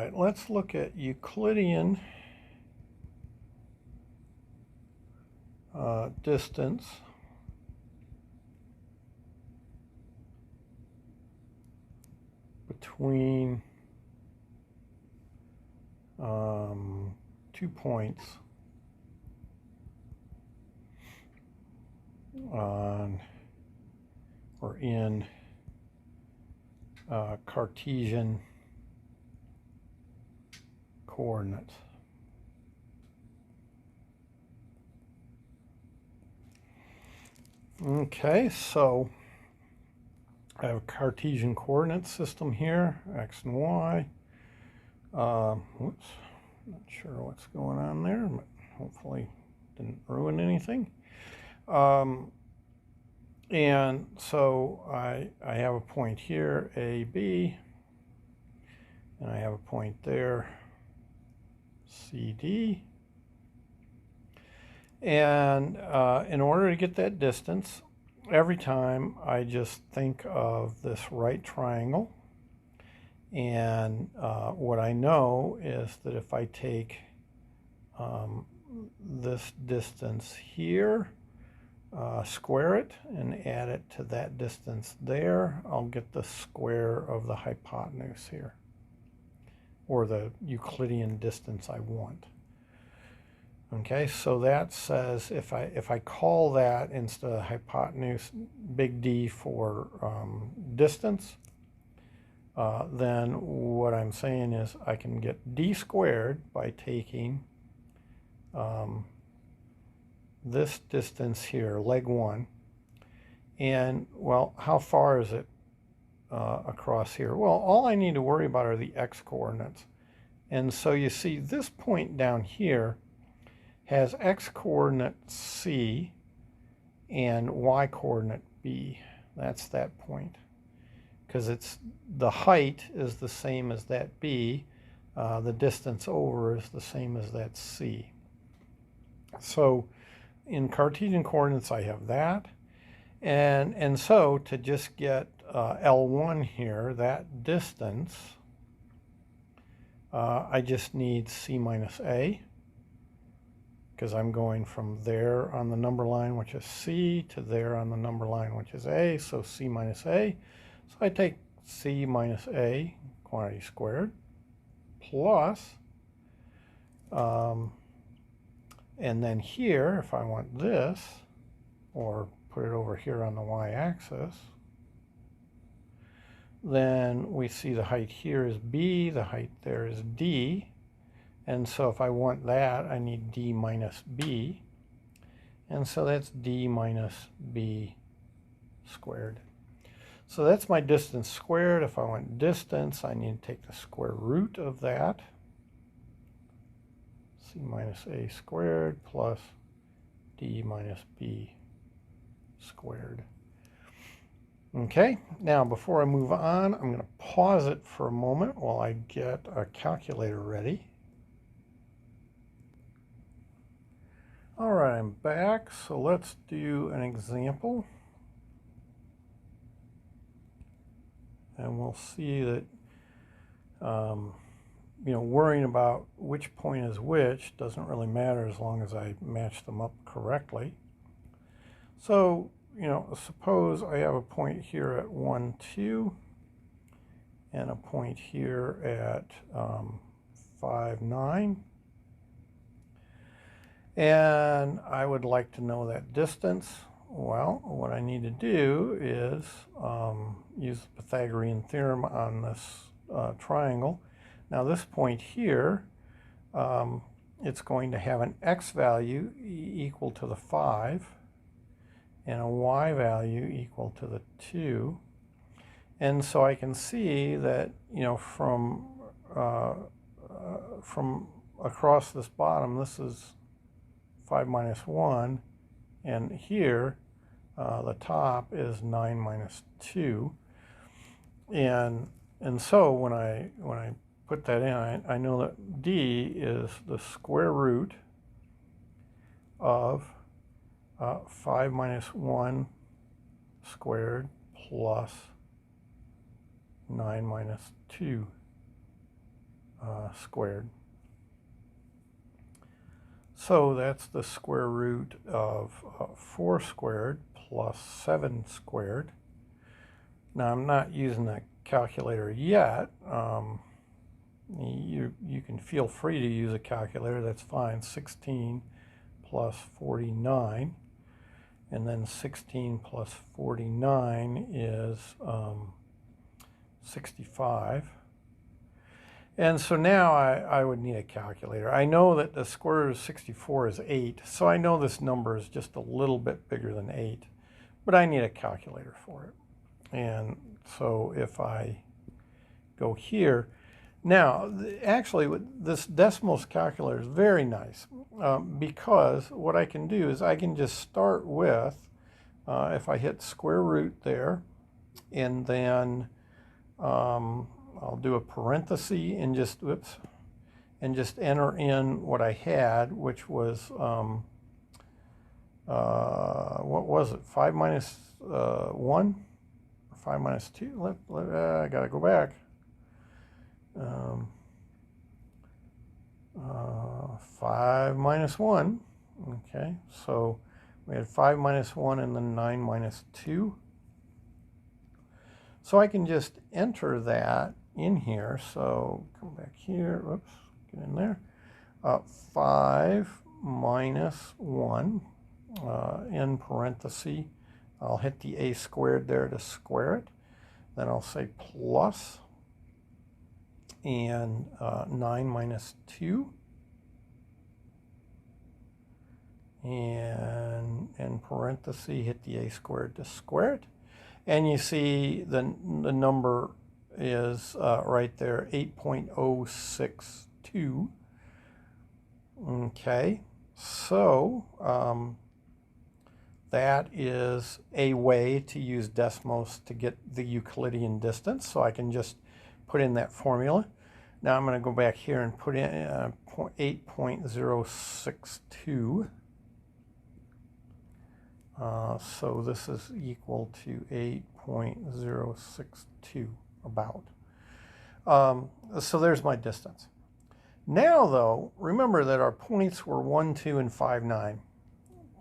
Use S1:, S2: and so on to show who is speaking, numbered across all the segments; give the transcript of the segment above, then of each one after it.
S1: right, let's look at Euclidean distance between 2 points on or in Cartesian coordinates. Okay, so I have a Cartesian coordinate system here, x and y. Whoops, not sure what's going on there, but hopefully didn't ruin anything. And so I have a point here, A, B, and I have a point there, C, D. And in order to get that distance, every time I just think of this right triangle. And what I know is that if I take this distance here, square it and add it to that distance there, I'll get the square of the hypotenuse here, or the Euclidean distance I want. Okay, so that says if I call that, instead of hypotenuse, big D for distance, then what I'm saying is I can get D squared by taking this distance here, leg 1, and, well, how far is it across here? Well, all I need to worry about are the x coordinates. And so you see this point down here has x coordinate C and y coordinate B. That's that point. Because it's the height is the same as that B, the distance over is the same as that C. So in Cartesian coordinates I have that, and so to just get L1 here, that distance, I just need C minus A, because I'm going from there on the number line, which is C, to there on the number line, which is A, so C minus A. So I take C minus A, quantity squared, plus, and then here, if I want this, or put it over here on the y-axis, then we see the height here is B, the height there is D, and so if I want that, I need D minus B, and so that's D minus B squared. So that's my distance squared. If I want distance, I need to take the square root of that, C minus A squared plus D minus B squared. Okay, now before I move on, I'm going to pause it for a moment while I get a calculator ready. All right, I'm back, so let's do an example. And we'll see that, worrying about which point is which doesn't really matter as long as I match them up correctly. So, suppose I have a point here at 1, 2, and a point here at 5, 9. And I would like to know that distance. Well, what I need to do is use the Pythagorean theorem on this triangle. Now this point here, it's going to have an x value equal to the 5 and a y value equal to the 2. And so I can see that, from across this bottom, this is 5 minus 1, and here the top is 9 minus 2. And so when I put that in, I know that D is the square root of 5 minus 1 squared plus 9 minus 2 squared. So that's the square root of 4 squared plus 7 squared. Now I'm not using a calculator yet. You can feel free to use a calculator, that's fine. 16 plus 49, and then 16 plus 49 is 65. And so now I would need a calculator. I know that the square root of 64 is 8, so I know this number is just a little bit bigger than 8, but I need a calculator for it. And so if I go here, now actually this Desmos calculator is very nice because what I can do is I can just start with, if I hit square root there, and then I'll do a parenthesis and just, enter in what I had, which was, what was it, 5 minus 1? Or 5 minus 2? I gotta go back. 5 minus 1. Okay, so we had 5 minus 1 and then 9 minus 2. So I can just enter that in here. So come back here, whoops, get in there. 5 minus 1 in parenthesis. I'll hit the a squared there to square it. Then I'll say plus, and 9 minus 2. And in parenthesis, hit the a squared to square it. And you see the number is right there, 8.062. Okay, so that is a way to use Desmos to get the Euclidean distance. So I can just put in that formula. Now I'm going to go back here and put in 8.062. So this is equal to 8.062 about. So there's my distance. Now though, remember that our points were 1, 2, and 5, 9.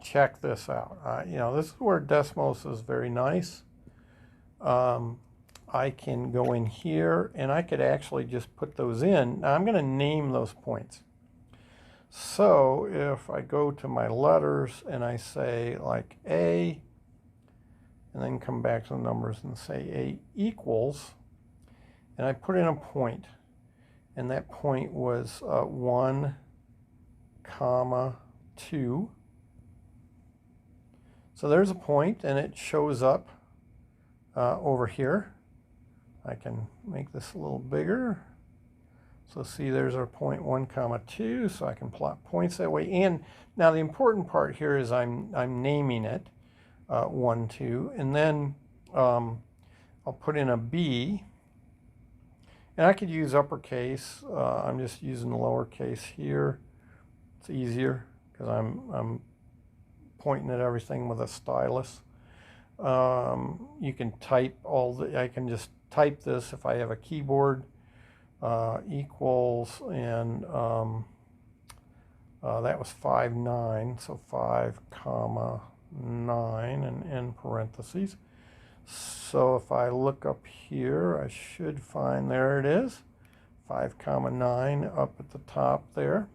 S1: Check this out. This is where Desmos is very nice. I can go in here and I could actually just put those in. Now I'm going to name those points. So if I go to my letters and I say like A, and then come back to the numbers and say A equals, and I put in a point, and that point was 1, 2. So there's a point, and it shows up over here. I can make this a little bigger. So see, there's our point 1, 2. So I can plot points that way. And now the important part here is I'm naming it 1, 2, and then I'll put in a B. And I could use uppercase. I'm just using lowercase here. It's easier because I'm pointing at everything with a stylus. You can type I can just type this if I have a keyboard. Equals, and that was 5, 9. So 5, 9, and in parentheses. So if I look up here, I should find, there it is, 5, 9 up at the top there.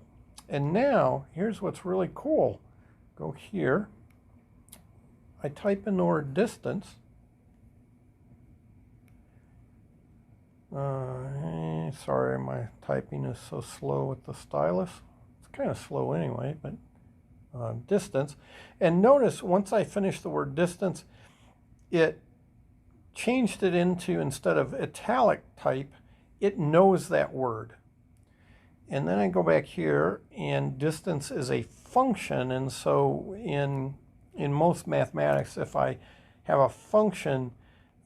S1: And now, here's what's really cool. Go here. I type in the word distance. Sorry, my typing is so slow with the stylus. It's kind of slow anyway, but distance. And notice, once I finished the word distance, it changed it into, instead of italic type, it knows that word. And then I go back here, and distance is a function, and so in most mathematics, if I have a function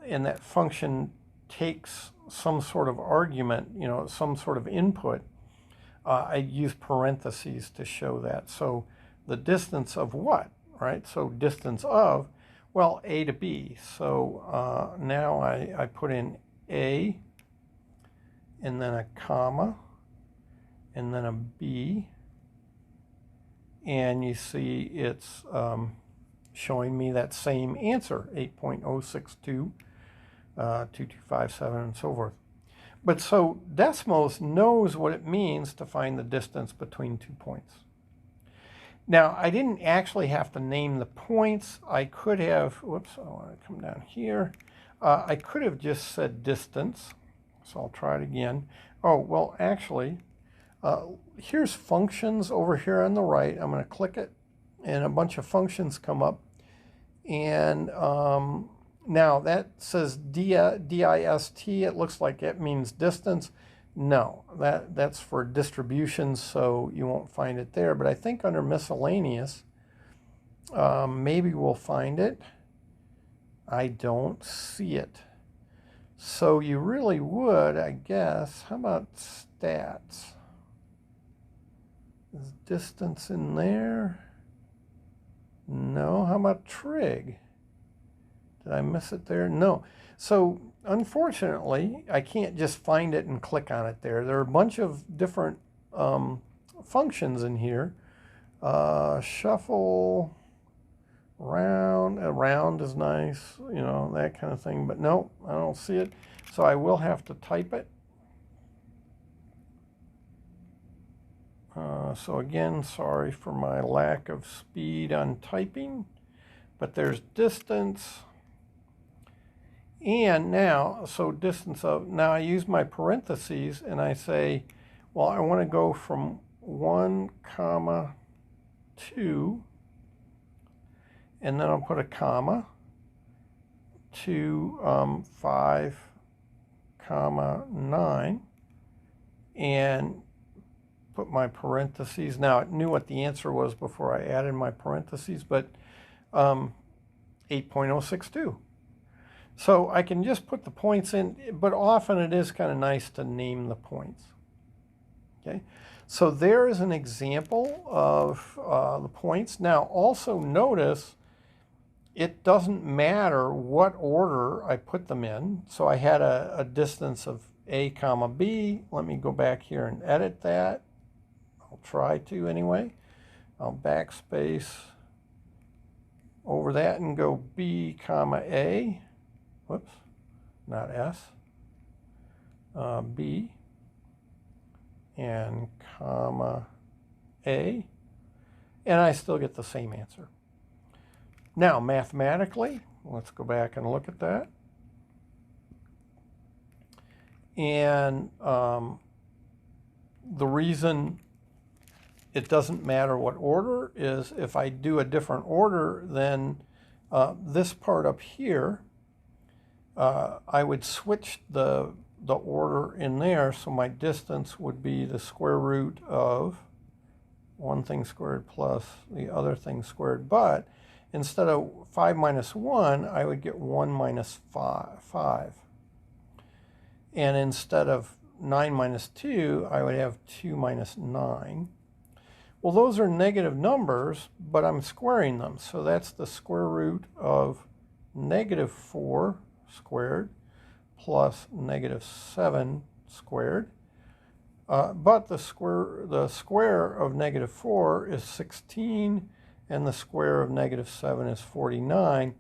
S1: and that function takes some sort of argument, some sort of input, I use parentheses to show that. So the distance of what, right? So distance of, well, A to B. So now I put in A, and then a comma, and then a B. And you see it's showing me that same answer, 8.062, 2257, and so forth. But so Desmos knows what it means to find the distance between 2 points. Now, I didn't actually have to name the points. I could have, whoops, I want to come down here. I could have just said distance. So I'll try it again. Oh, well, actually, here's functions over here on the right. I'm going to click it, and a bunch of functions come up. And now that says DIST. It looks like it means distance. No, that's for distributions, so you won't find it there. But I think under miscellaneous, maybe we'll find it. I don't see it. So you really would, I guess. How about stats? Is distance in there? No. How about trig? Did I miss it there? No. So unfortunately, I can't just find it and click on it there. There are a bunch of different functions in here. Shuffle, round is nice, you know, that kind of thing. But no, I don't see it. So I will have to type it. So again, sorry for my lack of speed on typing. But there's distance. And now, so distance of, now I use my parentheses and I say, well, I want to go from 1, 2, and then I'll put a comma, to 5, 9, and put my parentheses. Now, it knew what the answer was before I added my parentheses, but 8.062. So I can just put the points in, but often it is kind of nice to name the points. Okay, so there is an example of the points. Now also notice it doesn't matter what order I put them in. So I had a distance of A comma B. Let me go back here and edit that. I'll try to anyway. I'll backspace over that and go B comma A. Whoops, not S, B, and comma A, and I still get the same answer. Now, mathematically, let's go back and look at that. And the reason it doesn't matter what order is if I do a different order, then this part up here, I would switch the order in there, so my distance would be the square root of one thing squared plus the other thing squared. But instead of 5 minus 1, I would get 1 minus 5. And instead of 9 minus 2, I would have 2 minus 9. Well, those are negative numbers, but I'm squaring them. So that's the square root of negative 4 squared plus negative 7 squared. But the square of negative 4 is 16, and the square of negative 7 is 49.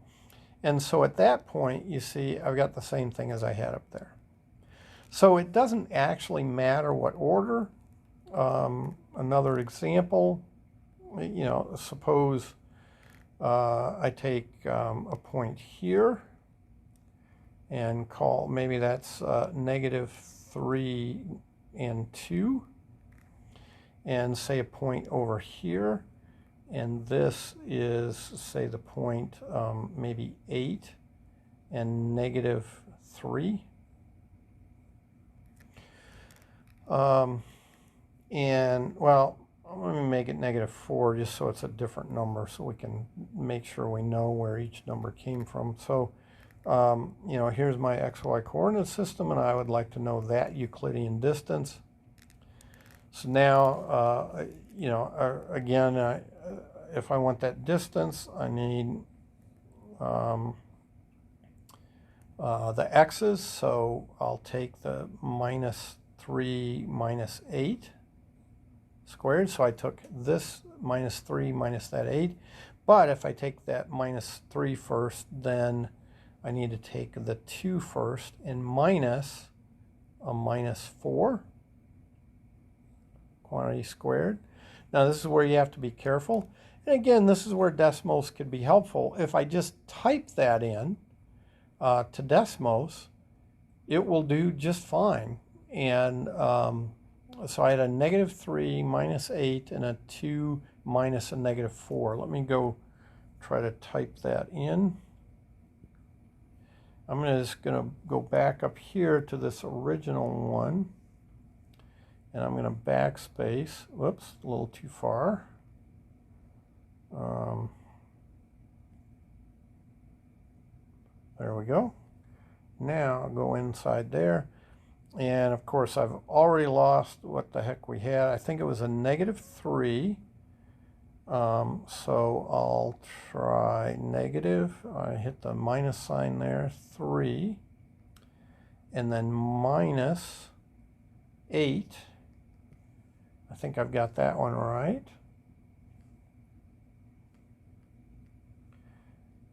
S1: And so at that point, you see, I've got the same thing as I had up there. So it doesn't actually matter what order. Another example, you know, suppose I take a point here and call, maybe that's negative 3 and 2, and say a point over here, and this is, say, the point maybe 8 and negative 3. And, well, let me make it negative 4 just so it's a different number so we can make sure we know where each number came from. So, you know, here's my XY coordinate system, and I would like to know that Euclidean distance. So now, you know, again, if I want that distance, I need the x's. So I'll take the minus 3 minus 8. squared. So I took this minus 3 minus that 8. But if I take that minus 3 first, then I need to take the 2 first and minus a minus 4 quantity squared. Now this is where you have to be careful. And again, this is where Desmos could be helpful. If I just type that in to Desmos, it will do just fine. And so I had a negative 3 minus 8 and a 2 minus a negative 4. Let me go try to type that in. I'm just going to go back up here to this original one. And I'm going to backspace. Whoops, a little too far. There we go. Now I'll go inside there. And of course, I've already lost what the heck we had. I think it was a negative 3. So I'll try negative. I hit the minus sign there, 3. And then minus 8. I think I've got that one right.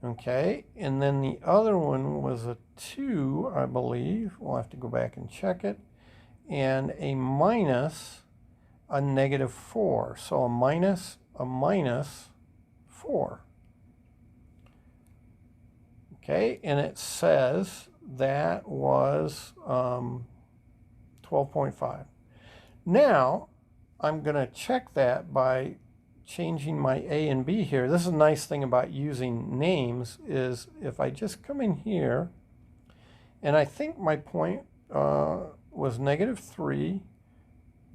S1: Okay, and then the other one was a 2, I believe. We'll have to go back and check it. And a minus a negative 4. So a minus 4. Okay, and it says that was 12.5. Now, I'm going to check that by changing my A and B here. This is a nice thing about using names is if I just come in here, and I think my point was negative 3,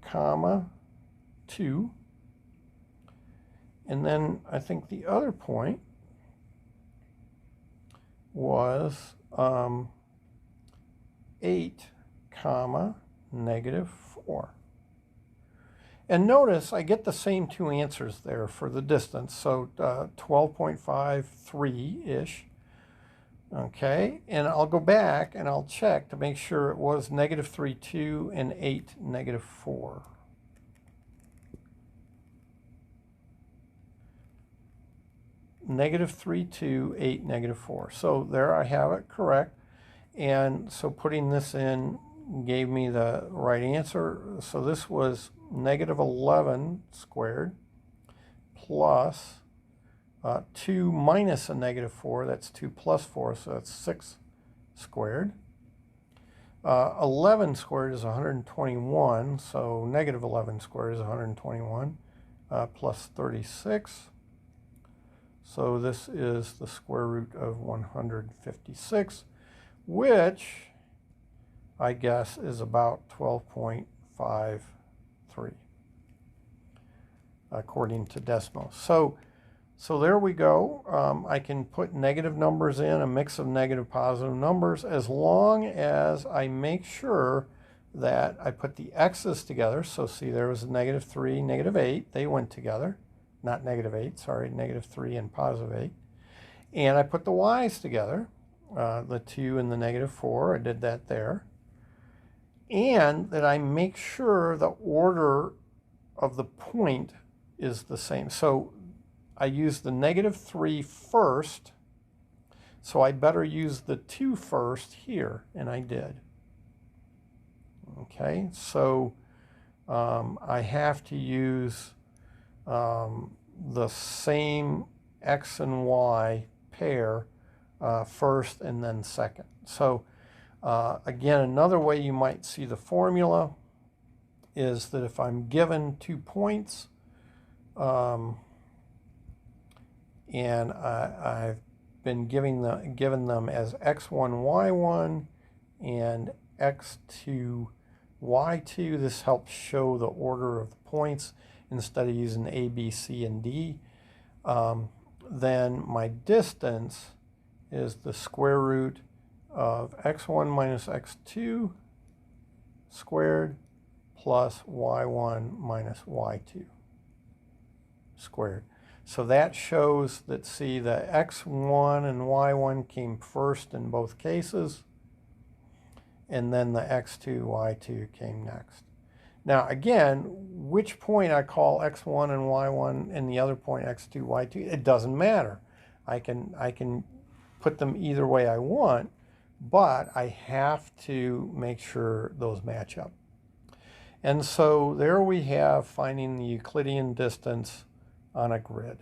S1: comma, 2. And then I think the other point was 8, comma, negative 4. And notice I get the same two answers there for the distance, so 12.53-ish. Okay, and I'll go back and I'll check to make sure it was negative 3, 2, and 8, negative 4. Negative 3, 2, 8, negative 4. So there I have it correct. And so putting this in gave me the right answer. So this was negative 11 squared plus 2 minus a negative 4. That's 2 plus 4, so that's 6 squared. 11 squared is 121, so negative 11 squared is 121 plus 36. So this is the square root of 156, which I guess is about 12.53 according to Desmos. So there we go. I can put negative numbers in, a mix of negative positive numbers, as long as I make sure that I put the x's together. So see, there was a negative 3, negative 8. They went together. Not negative 8, sorry, negative 3 and positive 8. And I put the y's together, the 2 and the negative 4. I did that there. And that I make sure the order of the point is the same. So I use the negative 3 first, so I better use the 2 first here, and I did. Okay, so I have to use the same x and y pair first and then second. So again, another way you might see the formula is that if I'm given 2 points and I've been given them as x1, y1 and x2, y2, this helps show the order of the points instead of using A, B, C, and D. Then my distance is the square root of x1 minus x2 squared plus y1 minus y2 squared. So that shows that, see, the x1 and y1 came first in both cases, and then the x2, y2 came next. Now again, which point I call x1 and y1 and the other point x2, y2, it doesn't matter. I can put them either way I want, but I have to make sure those match up. And so there we have finding the Euclidean distance on a grid.